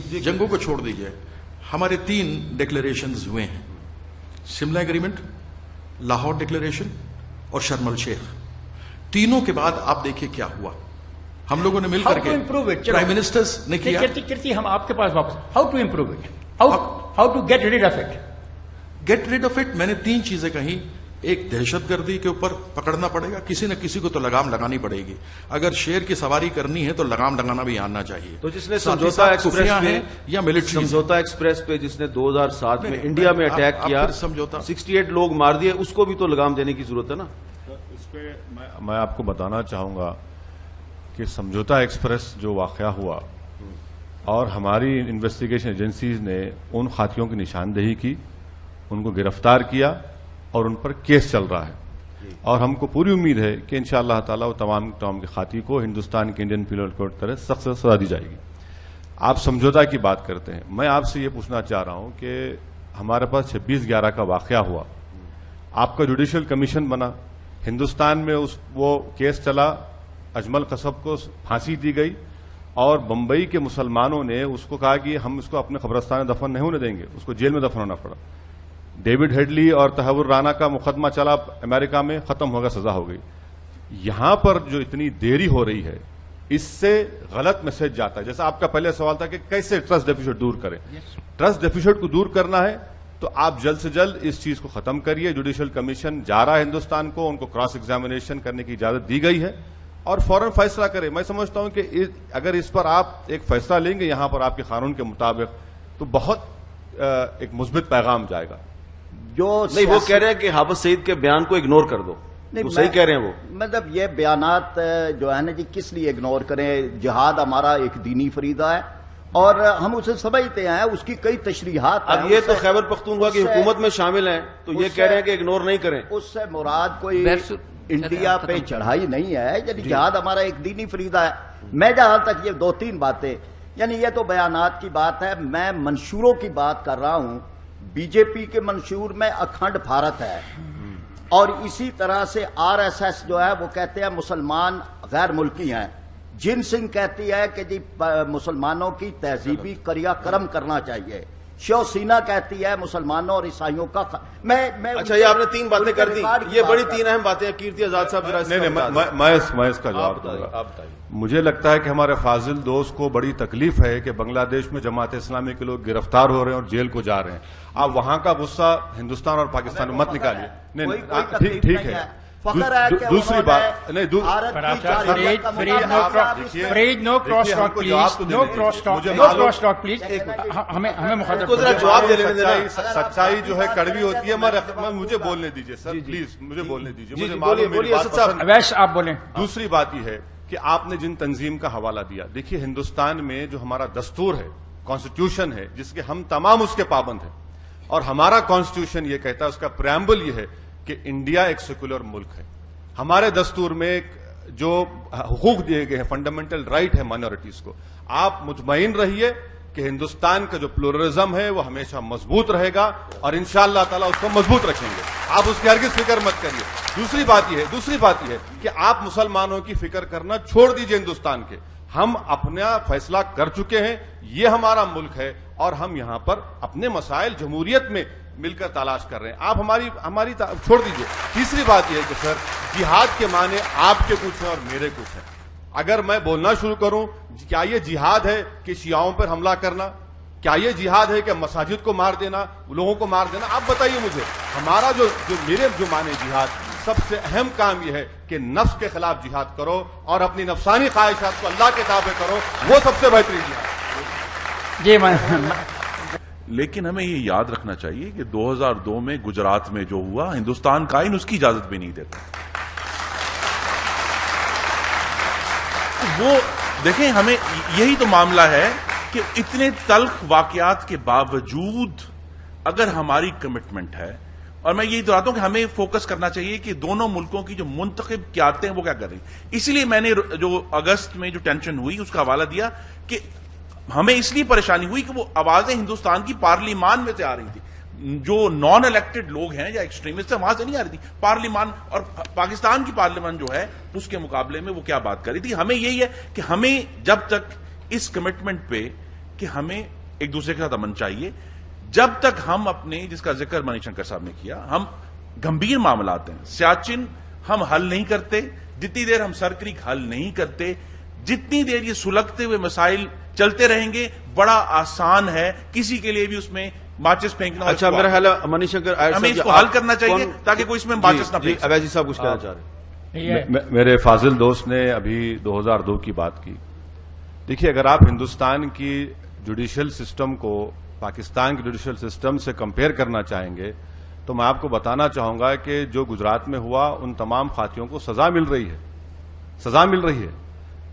جنگوں کو چھوڑ دیجئے, ہمارے 3 ڈکلیریشنز ہوئے ہیں, شملہ ایگریمنٹ, لاہور ڈکلیریشن اور شرم الشیخ. تینوں کے بعد آپ دیکھیں کیا ہوا. ہم لوگوں نے مل کر کے پرائم منسٹرز نے کیا. کرتی ہم آپ کے پاس واپس, how to improve it, how to get rid of it. Get rid of it میں نے 3 چیزیں کہیں. ایک, دہشت گردی کے اوپر پکڑنا پڑے گا, کسی نہ کسی کو تو لگام لگانی پڑے گی. اگر شیر کی سواری کرنی ہے تو لگام لگانا بھی آنا چاہیے. تو جس نے سمجھوتا ایکسپریس ہیں یا ملٹری, سمجھوتا ایکسپریس پہ جس نے 2007 میں انڈیا میں اٹیک کیا, 68 لوگ مار دیے, اس کو بھی تو لگام دینے کی ضرورت ہے نا. اس پہ میں آپ کو بتانا چاہوں گا کہ سمجھوتا ایکسپریس جو واقعہ ہوا اور ہماری انویسٹیگیشن ایجنسیز نے ان خاتیوں کی نشاندہی کی, ان کو گرفتار کیا اور ان پر کیس چل رہا ہے, اور ہم کو پوری امید ہے کہ انشاءاللہ تعالی وہ تمام کے خاتی کو ہندوستان کے انڈین پینل کوڈ کی طرح سخت سے سزا دی جائے گی. آپ سمجھوتا کی بات کرتے ہیں, میں آپ سے یہ پوچھنا چاہ رہا ہوں کہ ہمارے پاس 26/11 کا واقعہ ہوا, آپ کا جوڈیشل کمیشن بنا, ہندوستان میں وہ کیس چلا, اجمل قصب کو پھانسی دی گئی, اور بمبئی کے مسلمانوں نے اس کو کہا کہ ہم اس کو اپنے قبرستان میں دفن نہیں ہونے دیں گے, اس کو جیل میں دفن ہونا پڑا. ڈیوڈ ہیڈلی اور تحور رانا کا مقدمہ چلا امریکہ میں, ختم ہو گیا, سزا ہو گئی. یہاں پر جو اتنی دیری ہو رہی ہے, اس سے غلط میسج جاتا ہے. جیسا آپ کا پہلے سوال تھا کہ کیسے ٹرسٹ ڈیفیسٹ دور کریں. ٹرسٹ ڈیفیسٹ کو دور کرنا ہے تو آپ جلد سے جلد اس چیز کو ختم کریے. جوڈیشل کمیشن جا رہا ہے ہندوستان کو, ان کو کراس ایگزامینیشن کرنے کی اجازت دی گئی ہے, اور فوراً فیصلہ کرے. میں سمجھتا ہوں کہ اگر اس پر آپ ایک فیصلہ لیں گے یہاں پر آپ کے قانون کے مطابق, تو بہت ایک مثبت پیغام جائے گا. نہیں, وہ کہہ رہے ہیں کہ حافظ سعید کے بیان کو اگنور کر دو. وہ صحیح کہہ رہے ہیں. وہ مطلب یہ بیانات جو ہے نا جی, کس لیے اگنور کریں؟ جہاد ہمارا ایک دینی فریضہ ہے اور ہم اسے سمجھتے ہیں, اس کی کئی تشریحات. اب یہ تو خیبر پختونخوا کی حکومت میں شامل ہیں, تو یہ کہہ رہے ہیں کہ اگنور نہیں کریں. اس سے مراد کوئی انڈیا پہ چڑھائی نہیں ہے, یعنی جہاد ہمارا ایک دینی فریضہ ہے. میں جہاں تک یہ 2-3 باتیں, یعنی یہ تو بیانات کی بات ہے, میں منشوروں کی بات کر رہا ہوں. بی جے پی کے منشور میں اکھنڈ بھارت ہے, اور اسی طرح سے RSS جو ہے وہ کہتے ہیں مسلمان غیر ملکی ہیں. جن سنگھ کہتی ہے کہ جی مسلمانوں کی تہذیبی کریا کرم کرنا چاہیے. شیو سینا کہتی ہے مسلمانوں اور عیسائیوں کا اچھا, یہ آپ نے 3 باتیں کر دی, یہ بڑی 3 اہم باتیں ہیں. کیرتی آزاد صاحب میں اس کا جواب دوں گا. مجھے لگتا ہے کہ ہمارے فاضل دوست کو بڑی تکلیف ہے کہ بنگلہ دیش میں جماعت اسلامی کے لوگ گرفتار ہو رہے ہیں اور جیل کو جا رہے ہیں. آپ وہاں کا غصہ ہندوستان اور پاکستان میں مت نکالیے. نہیں, ٹھیک ہے. دوسری بات نہیں, سچائی جو ہے کڑوی ہوتی ہے. مجھے بولنے دیجیے سر, پلیز مجھے بولنے دیجیے. آپ بولیں. دوسری بات یہ ہے کہ آپ نے جن تنظیم کا حوالہ دیا, دیکھیے ہندوستان میں جو ہمارا دستور ہے, کانسٹیٹیوشن ہے, جس کے ہم تمام اس کے پابند ہیں, اور ہمارا کانسٹیٹیوشن یہ کہتا ہے, اس کا پریامبل یہ ہے کہ انڈیا ایک سیکولر ملک ہے. ہمارے دستور میں جو حقوق دیے گئے ہیں, فنڈامنٹل رائٹ ہے مائنورٹیز کو. آپ مطمئن رہیے کہ ہندوستان کا جو پلورلزم ہے وہ ہمیشہ مضبوط رہے گا, اور انشاءاللہ تعالیٰ اس کو مضبوط رکھیں گے. آپ اس کی ہرگز فکر مت کریے. دوسری بات یہ ہے کہ آپ مسلمانوں کی فکر کرنا چھوڑ دیجئے ہندوستان کے. ہم اپنا فیصلہ کر چکے ہیں, یہ ہمارا ملک ہے, اور ہم یہاں پر اپنے مسائل جمہوریت میں مل کر تلاش کر رہے ہیں. آپ ہماری چھوڑ دیجئے. تیسری بات یہ ہے کہ سر, جہاد کے معنی آپ کے کچھ ہیں اور میرے کچھ ہیں. اگر میں بولنا شروع کروں کیا یہ جہاد ہے کہ شیعوں پر حملہ کرنا, کیا یہ جہاد ہے کہ مساجد کو مار دینا, لوگوں کو مار دینا, آپ بتائیے مجھے. ہمارا جو معنی جہاد, سب سے اہم کام یہ ہے کہ نفس کے خلاف جہاد کرو اور اپنی نفسانی خواہشات کو اللہ کے تابع کرو, وہ سب سے بہترین جہاد. جی, لیکن ہمیں یہ یاد رکھنا چاہیے کہ 2002 میں گجرات میں جو ہوا, ہندوستان کا آئین اس کی اجازت بھی نہیں دیتا. وہ دیکھیں, ہمیں یہی تو معاملہ ہے کہ اتنے تلخ واقعات کے باوجود اگر ہماری کمٹمنٹ ہے, اور میں یہی دہراتا ہوں کہ ہمیں فوکس کرنا چاہیے کہ دونوں ملکوں کی جو منتخب قیادتیں ہیں وہ کیا کر رہی ہیں. اسی لیے میں نے جو اگست میں جو ٹینشن ہوئی اس کا حوالہ دیا کہ ہمیں اس لیے پریشانی ہوئی کہ وہ آوازیں ہندوستان کی پارلیمان میں سے آ رہی تھی. جو نان الیکٹڈ لوگ ہیں یا ایکسٹریمسٹ ہیں وہاں سے نہیں آ رہی تھی. پارلیمان اور پاکستان کی پارلیمان جو ہے اس کے مقابلے میں وہ کیا بات کر رہی تھی. ہمیں یہی ہے کہ ہمیں جب تک اس کمٹمنٹ پہ کہ ہمیں ایک دوسرے کے ساتھ امن چاہیے. جب تک ہم اپنے, جس کا ذکر منی شنکر صاحب نے کیا, ہم گمبھیر معاملات ہیں, سیاچن ہم حل نہیں کرتے جتنی دیر ہم سر کریک حل نہیں کرتے, جتنی دیر یہ سلگتے ہوئے مسائل چلتے رہیں گے, بڑا آسان ہے کسی کے لیے بھی اس میں ماچس پھینکنا. اچھا, میرا خیال ہے منی شنکر ہمیں اس کو حل کرنا چاہیے تاکہ کوئی اس میں ماچس نہ پھینک. اویسی صاحب کچھ کہنا چاہ رہے ہیں. میرے فاضل دوست نے ابھی 2002 کی بات کی. دیکھیے, اگر آپ ہندوستان کی جوڈیشل سسٹم کو پاکستان کے جوڈیشل سسٹم سے کمپیئر کرنا چاہیں گے تو میں آپ کو بتانا چاہوں گا کہ جو گجرات میں ہوا ان تمام خاطیوں کو سزا مل رہی ہے.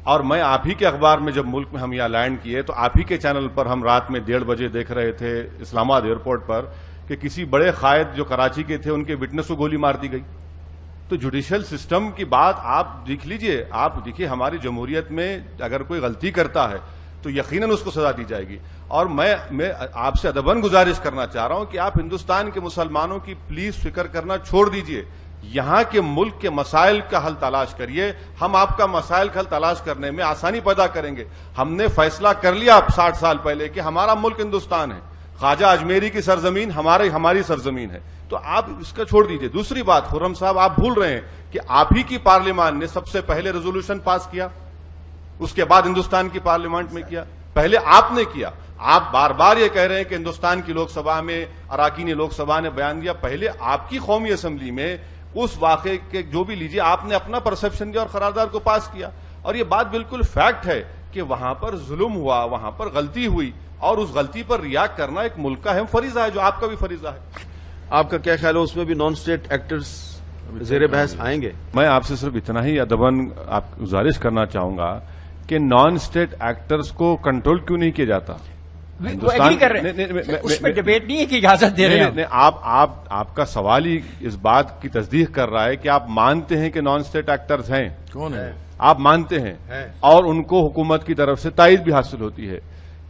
اور میں آپ ہی کے اخبار میں, جب ملک میں ہم یہاں لینڈ کیے تو آپ ہی کے چینل پر ہم رات میں 1:30 بجے دیکھ رہے تھے اسلام آباد ایئرپورٹ پر کہ کسی بڑے قائد جو کراچی کے تھے ان کے وٹنس کو گولی مار دی گئی. تو جوڈیشل سسٹم کی بات آپ دیکھ لیجئے. آپ دیکھیے, ہماری جمہوریت میں اگر کوئی غلطی کرتا ہے تو یقیناً اس کو سزا دی جائے گی. اور میں آپ سے ادباً گزارش کرنا چاہ رہا ہوں کہ آپ ہندوستان کے مسلمانوں کی پلیز فکر کرنا چھوڑ دیجئے. یہاں کے ملک کے مسائل کا حل تلاش کریے. ہم آپ کا مسائل کا حل تلاش کرنے میں آسانی پیدا کریں گے. ہم نے فیصلہ کر لیا اب 60 سال پہلے کہ ہمارا ملک ہندوستان ہے, خواجہ اجمیری کی سرزمین ہماری سرزمین ہے. تو آپ اس کا چھوڑ دیجئے. دوسری بات, خرم صاحب آپ بھول رہے ہیں کہ آپ ہی کی پارلیمان نے سب سے پہلے ریزولوشن پاس کیا, اس کے بعد ہندوستان کی پارلیمنٹ میں کیا. پہلے آپ نے کیا. آپ بار بار یہ کہہ رہے ہیں کہ ہندوستان کی لوک سبھا میں اراکین لوک سبھا نے بیان دیا. پہلے آپ کی قومی اسمبلی میں اس واقعے کے جو بھی لیجیے, آپ نے اپنا پرسپشن دیا اور قرارداد کو پاس کیا. اور یہ بات بالکل فیکٹ ہے کہ وہاں پر ظلم ہوا, وہاں پر غلطی ہوئی, اور اس غلطی پر ریاکٹ کرنا ایک ملک کا اہم فریضہ ہے, جو آپ کا بھی فریضہ ہے. آپ کا کیا خیال ہے, اس میں بھی نان اسٹیٹ ایکٹرز زیر بحث آئیں گے؟ میں آپ سے صرف اتنا ہی ادباً آپ گزارش کرنا چاہوں گا کہ نان اسٹیٹ ایکٹرز کو کنٹرول کیوں نہیں کیا جاتا. اس میں ڈبیٹ نہیں ہے کہ اجازت دے رہے ہیں. آپ کا سوال ہی اس بات کی تصدیق کر رہا ہے کہ آپ مانتے ہیں کہ نان اسٹیٹ ایکٹرز ہیں. کون ہے؟ آپ مانتے ہیں, اور ان کو حکومت کی طرف سے تائید بھی حاصل ہوتی ہے.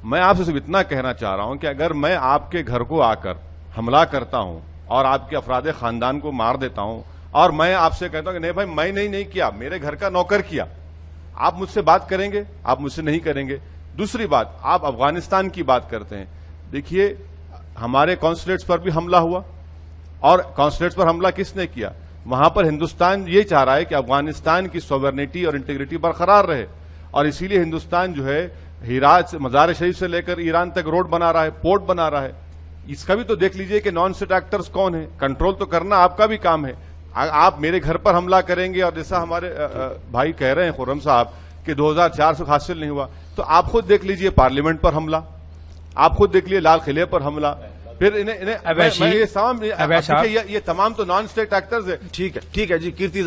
میں آپ سے صرف اتنا کہنا چاہ رہا ہوں کہ اگر میں آپ کے گھر کو آ کر حملہ کرتا ہوں اور آپ کے افراد خاندان کو مار دیتا ہوں, اور میں آپ سے کہتا ہوں کہ نہیں بھائی میں نہیں کیا, میرے گھر کا نوکر کیا, آپ مجھ سے بات کریں گے؟ آپ مجھ سے نہیں کریں گے. دوسری بات, آپ افغانستان کی بات کرتے ہیں. دیکھیے, ہمارے کانسولیٹس پر بھی حملہ ہوا, اور کانسولیٹس پر حملہ کس نے کیا؟ وہاں پر ہندوستان یہ چاہ رہا ہے کہ افغانستان کی سوورنٹی اور انٹیگریٹی برقرار رہے, اور اسی لیے ہندوستان جو ہے ہیرات مزار شریف سے لے کر ایران تک روڈ بنا رہا ہے, پورٹ بنا رہا ہے. اس کا بھی تو دیکھ لیجئے کہ نان اسٹیٹ ایکٹرز کون ہیں. کنٹرول تو کرنا آپ کا بھی کام ہے. آپ میرے گھر پر حملہ کریں گے, اور جیسا ہمارے بھائی کہہ رہے ہیں خرم صاحب کہ 2004 سے حاصل نہیں ہوا, تو آپ خود دیکھ لیجئے پارلیمنٹ پر حملہ, آپ خود دیکھ لیجئے لال قلعے پر حملہ. پھر یہ تمام تو نان اسٹیٹ ایکٹرز ہے. ٹھیک ہے جی. کیرتی